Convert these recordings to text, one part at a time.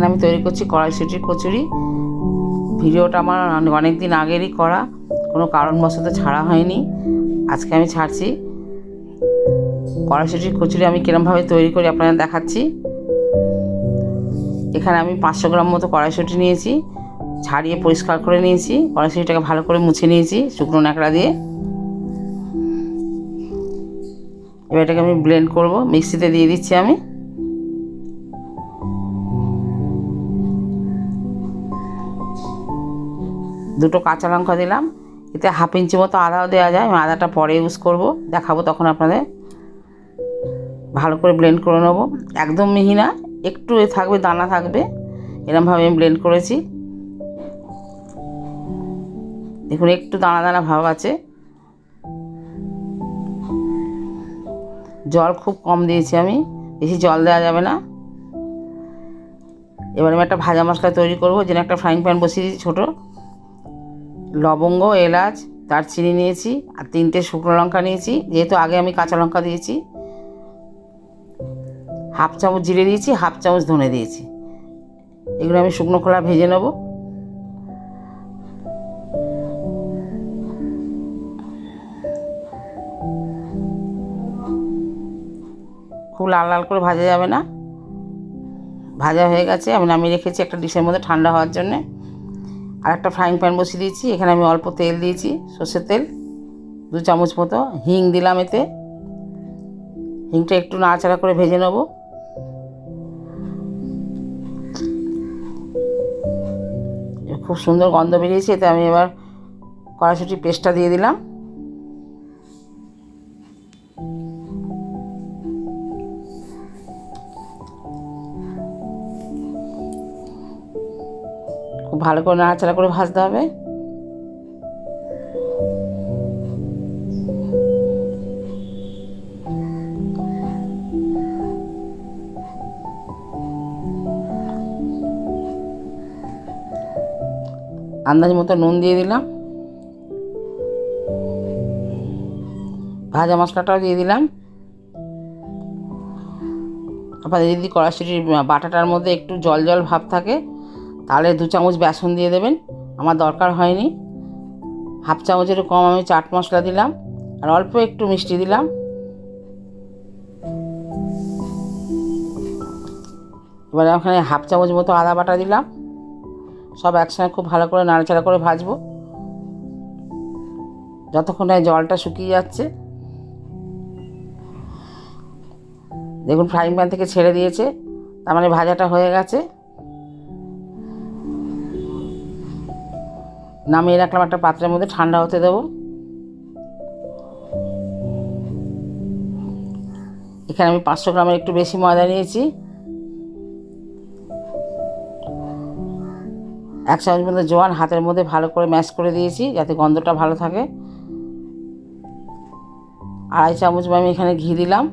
এখানে আমি তৈরি করছি কড়াইশুঁটির কচুরি। ভিডিওটা আমার অনেক দিন আগেরই করা, কোনো কারণবশত ছাড়া হয়নি, আজকে আমি ছাড়ছি। কড়াইশুঁটির কচুরি আমি কিরমভাবে তৈরি করি আপনাদের দেখাচ্ছি। এখানে আমি 500 গ্রাম মতো কড়াইশুঁটি নিয়েছি, ছাড়িয়ে পরিষ্কার করে নিয়েছি। কড়াইশুঁটিটাকে ভালো করে মুছে নিয়েছি শুকনো ন্যাকড়া দিয়ে। এবার এটাকে আমি ব্লেন্ড করব, মিক্সিতে দিয়ে দিচ্ছি আমি। দুটো কাঁচা লঙ্কা দিলাম, এতে 1/2 ইঞ্চি মতো আদাও দেওয়া যায়, আমি আদাটা পরে ইউজ করব, দেখাবো তখন আপনাদের। ভালো করে ব্লেন্ড করে নেব, একদম মিহি না, একটু থাকবে, দানা থাকবে, এরকমভাবে আমি ব্লেন্ড করেছি। দেখুন একটু দানা দানা ভাব আছে। জল খুব কম দিয়েছি আমি, বেশি জল দেওয়া যাবে না। এবার আমি একটা ভাজা মশলা তৈরি করব। যেন একটা ফ্রাইং প্যান বসিয়ে দিয়েছি ছোটো, লবঙ্গ, এলাচ, দারচিনি নিয়েছি, আর 3টে শুকনো লঙ্কা নিয়েছি, যেহেতু আগে আমি কাঁচা লঙ্কা দিয়েছি। 1/2 চামচ জিরে দিয়েছি, 1/2 চামচ ধনে দিয়েছি। এগুলো আমি শুকনো খোলা ভেজে নেব। খুব লাল লাল করে ভাজা যাবে না। ভাজা হয়ে গেছে, আমি নামিয়ে রেখেছি একটা ডিশের মধ্যে ঠান্ডা হওয়ার জন্যে। আর একটা ফ্রাইং প্যান বসিয়ে দিয়েছি, এখানে আমি অল্প তেল দিয়েছি, সর্ষের তেল 2 চামচ মতো। হিং দিলাম এতে, হিংটা একটু নাড়াচাড়া করে ভেজে নেব। খুব সুন্দর গন্ধ বেরিয়েছে, এতে আমি এবার কড়াইশুঁটির পেস্টটা দিয়ে দিলাম। খুব ভালো করে নাড়াচাড়া করে ভাজতে হবে। আন্দাজ মতো নুন দিয়ে দিলাম, ভাজা মশলাটাও দিয়ে দিলাম। আপনাদের যদি কড়াইশুঁটির বাটাটার মধ্যে একটু জল জল ভাব থাকে, তাহলে 2 চামচ বেসন দিয়ে দেবেন, আমার দরকার হয়নি। 1/2 চামচেরও কম আমি চাট মশলা দিলাম, আর অল্প একটু মিষ্টি দিলাম। এবারে ওখানে 1/2 চামচ মতো আদা বাটা দিলাম। সব একসঙ্গে খুব ভালো করে নাড়াচাড়া করে ভাজবো, যতক্ষণ না জলটা শুকিয়ে যাচ্ছে। দেখুন ফ্রাইং প্যান থেকে ছেড়ে দিয়েছে, তার মানে ভাজাটা হয়ে গেছে। নামিয়ে রাখলাম একটা পাত্রের মধ্যে, ঠান্ডা হতে দেবো। এখানে আমি 500 গ্রামের একটু বেশি ময়দা নিয়েছি। 1 চামচ মতো জোয়ান হাতের মধ্যে ভালো করে ম্যাশ করে দিয়েছি, যাতে গন্ধটা ভালো থাকে। 2.5 চামচ আমি এখানে ঘি দিলাম।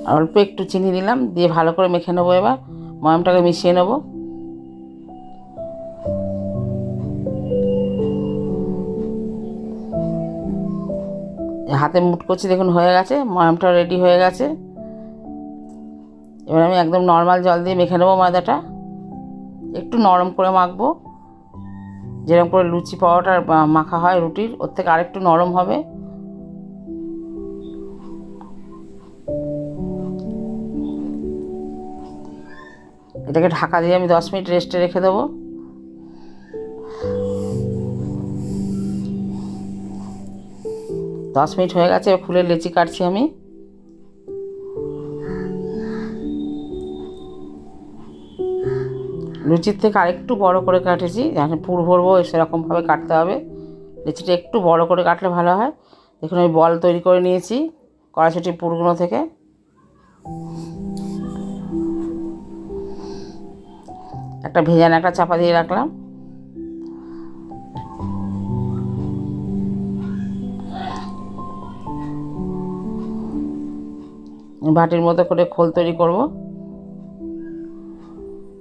আর অল্প একটু চিনি দিলাম, দিয়ে ভালো করে মেখে নেবো। এবার ময়ামটাকে মিশিয়ে নেব। হাতে মুট করছি, দেখুন হয়ে গেছে, ময়ামটা রেডি হয়ে গেছে। এবার আমি একদম নর্মাল জল দিয়ে মেখে নেবো ময়দাটা, একটু নরম করে মাখবো, যেরকম করে লুচি পাউডার মাখা হয় রুটির, ওর থেকে আরেকটু নরম হবে। এটাকে ঢাকা দিয়ে আমি 10 মিনিট রেস্টে রেখে দেবো। দশ মিনিট হয়ে গেছে, ফুলের লেচি কাটছি আমি। লুচির থেকে আরেকটু বড় করে কাটেছি, যেখানে পুর ভরবো সেরকমভাবে কাটতে হবে। লিচিটা একটু বড় করে কাটলে ভালো হয়। দেখুন আমি বল তৈরি করে নিয়েছি কড়াইশুঁটির পুরগুলো থেকে। একটা ভেজা ন্যাকড়া চাপা দিয়ে রাখলাম। বাটির মতো করে খোল তৈরি করব।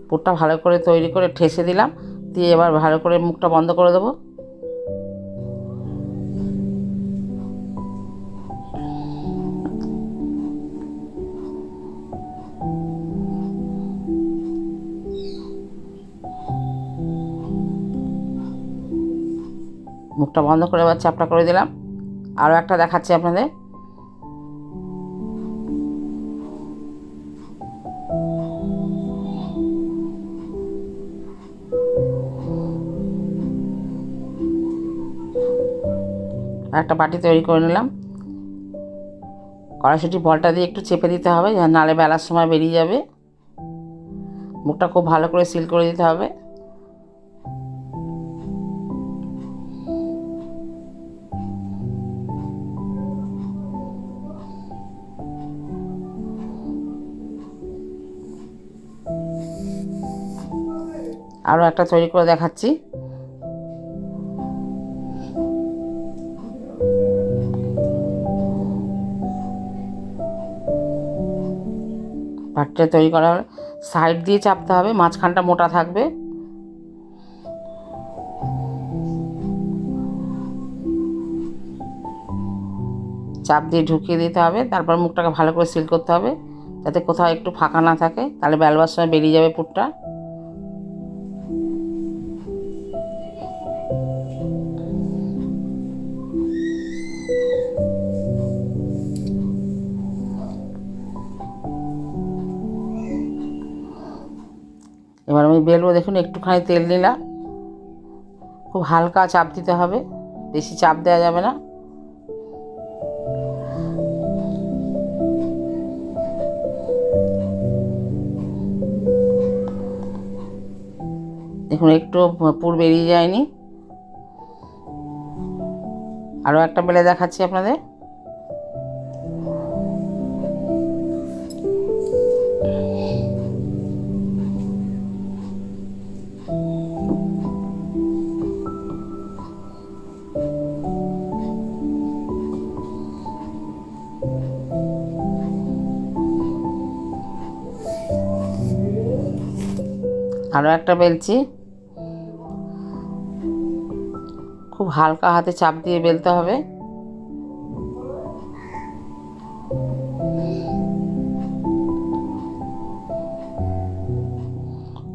পুরটা ভালো করে তৈরি করে ঠেসে দিলাম, দিয়ে এবার ভালো করে মুখটা বন্ধ করে দেবো। মুখটা বন্ধ করে এবার চাপটা করে দিলাম। আরও একটা দেখাচ্ছি আপনাদের। আর একটা বাটি তৈরি করে নিলাম। কড়াইশুঁটি বলটা দিয়ে একটু চেপে দিতে হবে, নাহলে বেলার সময় বেরিয়ে যাবে। মুখটা খুব ভালো করে সিল করে দিতে হবে। আরও একটা তৈরি করে দেখাচ্ছি। বাটিটা তৈরি করার সাইড দিয়ে চাপতে হবে, মাঝখানটা মোটা থাকবে। চাপ দিয়ে ঢুকিয়ে দিতে হবে, তারপর মুখটাকে ভালো করে সিল করতে হবে যাতে কোথাও একটু ফাঁকা না থাকে, তাহলে বেলবার সময় বেরিয়ে যাবে পুরটা। এবার আমি বেলবো, দেখুন একটুখানি তেল নিলাম, খুব হালকা চাপ দিতে হবে, বেশি চাপ দেওয়া যাবে না। দেখুন একটু পুর বেরিয়ে যায়নি। আরও একটা বেলে দেখাচ্ছি আপনাদের। আরও একটা বেলছি, খুব হালকা হাতে চাপ দিয়ে বেলতে হবে।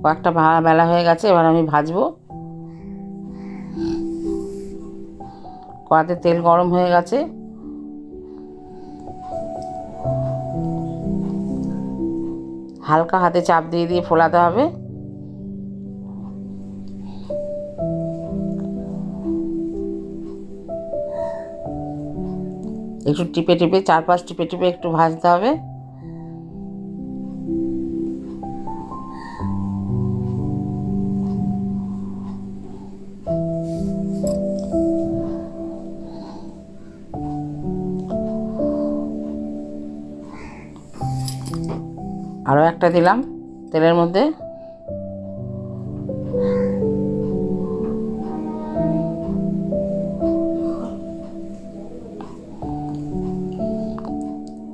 কয়েকটা বেলা হয়ে গেছে, এবার আমি ভাজবো। কড়াতে তেল গরম হয়ে গেছে, হালকা হাতে চাপ দিয়ে দিয়ে ফোলাতে হবে। একটু টিপে টিপে, 4-5 টিপে টিপে একটু ভাজতে হবে। আরও একটা দিলাম তেলের মধ্যে।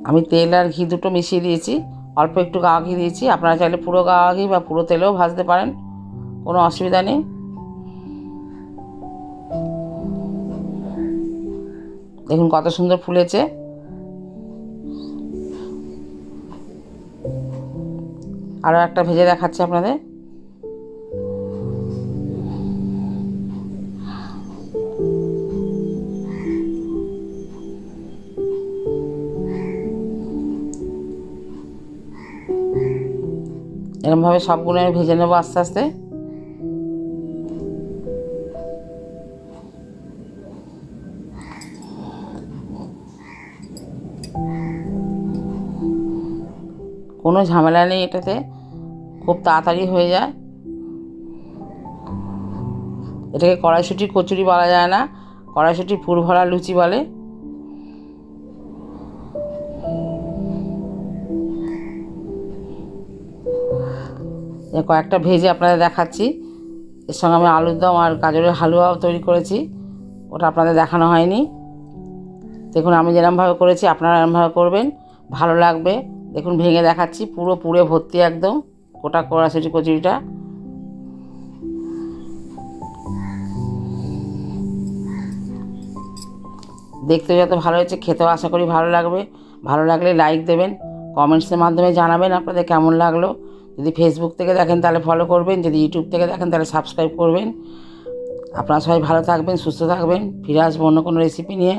আমি তেল আর ঘি দুটো মিশিয়ে দিয়েছি, অল্প একটু গাওয়া ঘি দিয়েছি। আপনারা চাইলে পুরো গাওয়া ঘি বা পুরো তেলেও ভাজতে পারেন, কোনো অসুবিধা নেই। দেখুন কত সুন্দর ফুলেছে। আরও একটা ভেজে দেখাচ্ছি আপনাদের। এরকমভাবে সবগুলো আমি ভেজে নেবো আস্তে আস্তে। কোনো ঝামেলা নেই এটাতে, খুব তাড়াতাড়ি হয়ে যায়। এটাকে কড়াইশুঁটি কচুরি বলা যায় না, কড়াইশুঁটি পুর ভরা লুচি বলে। কয়েকটা ভেজে আপনাদের দেখাচ্ছি। এর সঙ্গে আমি আলুর দম আর গাজরের হালুয়াও তৈরি করেছি, ওটা আপনাদের দেখানো হয়নি। দেখুন আমি যেরকমভাবে করেছি আপনারা এরকমভাবে করবেন, ভালো লাগবে। দেখুন ভেঙে দেখাচ্ছি, পুরো পুরে ভর্তি একদম গোটা কড়াইশুঁটি কচুরিটা। দেখতে যত ভালো হয়েছে, খেতেও আশা করি ভালো লাগবে। ভালো লাগলে লাইক দেবেন, কমেন্টসের মাধ্যমে জানাবেন আপনাদের কেমন লাগলো। যদি ফেসবুক থেকে দেখেন তাহলে ফলো করবেন, যদি ইউটিউব থেকে দেখেন তাহলে সাবস্ক্রাইব করবেন। আপনারা সবাই ভালো থাকবেন, সুস্থ থাকবেন। ফিরে আসবো অন্য কোনো রেসিপি নিয়ে।